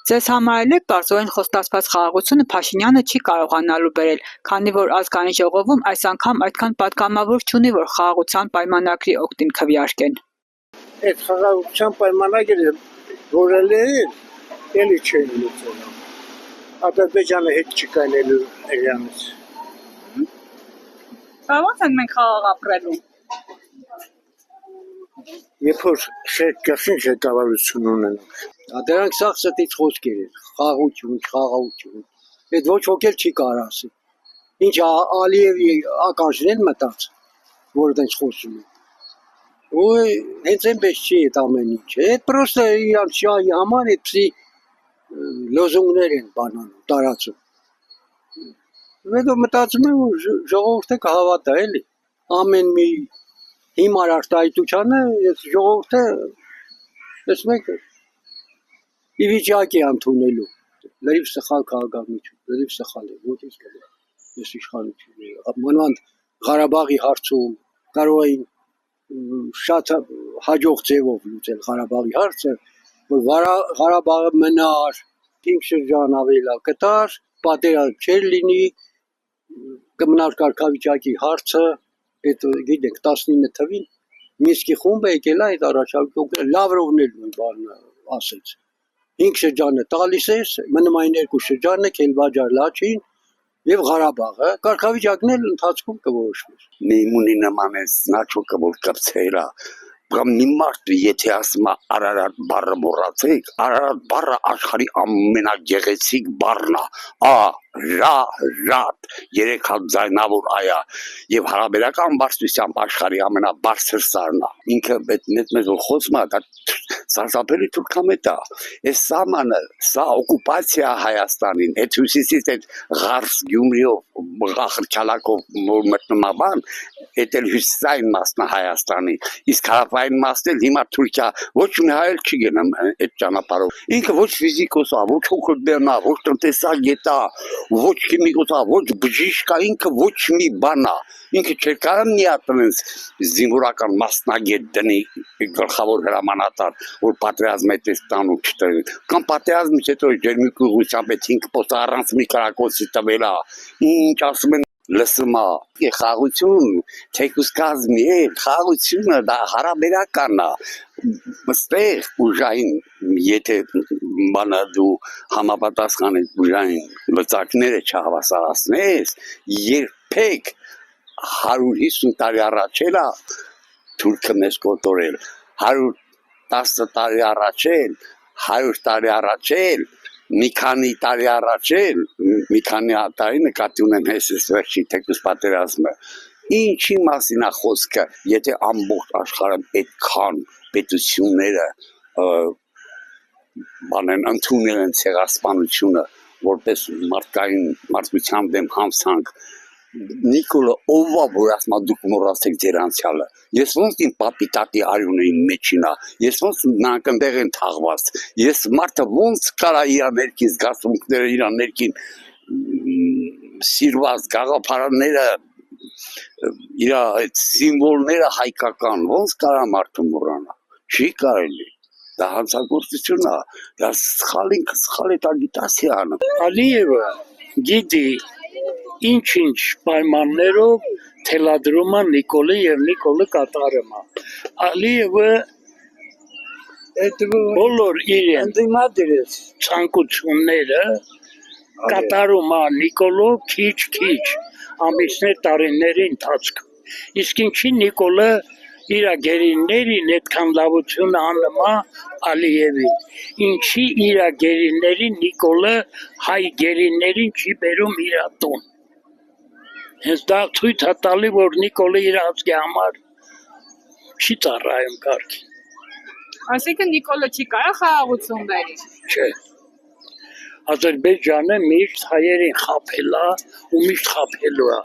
Ձեզ համար էլ պարզորեն խոստացված խաղաղությունը Փաշինյանը չի կարողանալու բերել, քանի որ ազգային ժողովում այս անգամ այդքան պատգամավոր չունի, որ խաղաղության պայմանագրի օգտին քվեարկեն։ Այդ խաղաղության պայմանագրը որել էլի չեն լուծել։ Ադրբեջանը հետ չկայնելու Իրանից։ Ո՞նց են մենք խաղաղ ապրելու։ Երբ որ շերկաշին ղեկավարություն ունենք։ Դրանք սաղ ստից խոսքեր են, խաղաղություն։ Այդ ոչ ոք էլ չի կարող ասել։ Ինչ Ալիևի ականջն են մտած, որ դենց խոսում են։ Ու հենց այնպես չի այդ ամեն ինչը։ Այդ պրոստը իրանց շահի համար այդպիսի լոզունգներ են բանանում, տարածում։ Հետո մտածում եմ, որ ժողովուրդը կհավատա էլի։ Ամեն մի հիմար արտահայտությանը այս ժողովուրդը տեսնում եք ի վիճակի ընդունելու լրիվ սխալ քաղաքականություն, լրիվ սխալ է, ոչ իսկ այս իշխանությունը։ Մանավանդ Ղարաբաղի հարցում կարող էին շատ հաջող ձևով լուծել Ղարաբաղի հարցը, որ Ղարաբաղը մնար, 5 շրջան ավելի կտար, պատերազմ չէր լինի, կմնար կարգավիճակի հարցը, այդ գիտենք 19 թվին Մինսկի խումբը եկել է այդ առաջարկությունը, Լավրովն էլ նույն բանը ասեց։ 5 շրջանը տալիս ես, մնում այն 2 շրջանը Քելբաջար Լաչին եւ Ղարաբաղը, կարգավիճակն էլ ընթացքում կորոշվի։ Միմունի նման է սնաչոկը որ կպցերա, կամ մի մարդ եթե ասում է Արարատ բառը մոռացեք, Արարատ բառը աշխարհի ամենագեղեցիկ բառն է, Ռատ, 3 հատ ձայնավոր այա եւ հարաբերական բարձրությամբ աշխարհի ամենաբարձր սարն է։ Ինքը մեծ խոսում է, դա սարսափելի թուրքամետ է։ Այս սամանը, սա օկուպացիա Հայաստանին, այդ հյուսիսից այդ Ղարս Գյումրիով, Ղախրչալակով մտնում է բան, այդ էլ հյուսիսային մասն է Հայաստանի։ Իսկ հարավային մասն էլ հիմա Թուրքիա, ոչ մի հայ չի գնում այդ ճանապարհով։ Ինքը ոչ ֆիզիկոս է, ոչ հոգեբան է, ոչ տնտեսագետ է, ոչ քիմիկոս է, ոչ բժիշկ է, ինքը ոչ մի բան է։ Ինքը չէր կարող միատնես զինվորական մասնագետ դնի գլխավոր հրամանատար, որ պատերազմը այդպես տանու չտրի։ Կամ պատերազմից հետո ջերմիկ ուղղությամբ այդ 5 պոստը առանց մի կարակոսի տվել է։ Ինչ ասում են լսում է խաղաղություն, թեկուզ կազմի է, խաղաղությունը դա հարաբերական է։ Այստեղ ուժային, եթե բանը դու համապատասխան ուժային լծակները չհավասարացնես, երբեք 150 տարի առաջ էլ թուրքը մեզ կոտորել, 110 տարի առաջ էլ, 100 տարի առաջ էլ, մի քանի տարի առաջ էլ, մի քանի տարի նկատի ունեմ հեսես վերջի թեկուզ պատերազմը, ինչի մասին է խոսքը, եթե ամբողջ աշխարհը այդքան պետությունները բանեն ընդունել են ցեղասպանությունը որպես մարդկության դեմ հանցանք Նիկոլը ով է որ ասում դուք մոռացեք ձեր անցյալը ես ոնց իմ պապի տատի արյունի մեջինա ես ոնց նրանք այնտեղ են թաղված ես մարդը ոնց կարա իր ներքին զգացմունքները իր ներքին սիրված գաղափարները իր այդ սիմվոլները հայկական ոնց կարա մարդը մոռանա չի կարելի դա հանցագործություն է դա սխալ agitasiya է Ալիևը գիտի ինչ պայմաններով թելադրում է Նիկոլը եւ Նիկոլը կատարում է Ալիևը այդ բոլոր իրեն ընդդիմադիրեց ցանկությունները կատարում է Նիկոլը քիչ ամիսներ տարիների ընթացքում իսկ ինչի Նիկոլը իր գերիներին այդքան լավություն անում է Ալիևին ինչի իր գերիներին Նիկոլը հայ գերիներին չի բերում իր տուն հենց դա ցույց է տալի որ Նիկոլը իր ազգի համար չի ծառայում կարգին Այսինքն Նիկոլը չի կարող խաղաղություն բերի չէ Ադրբեջանը միշտ հայերին խաբել է ու միշտ խաբելու է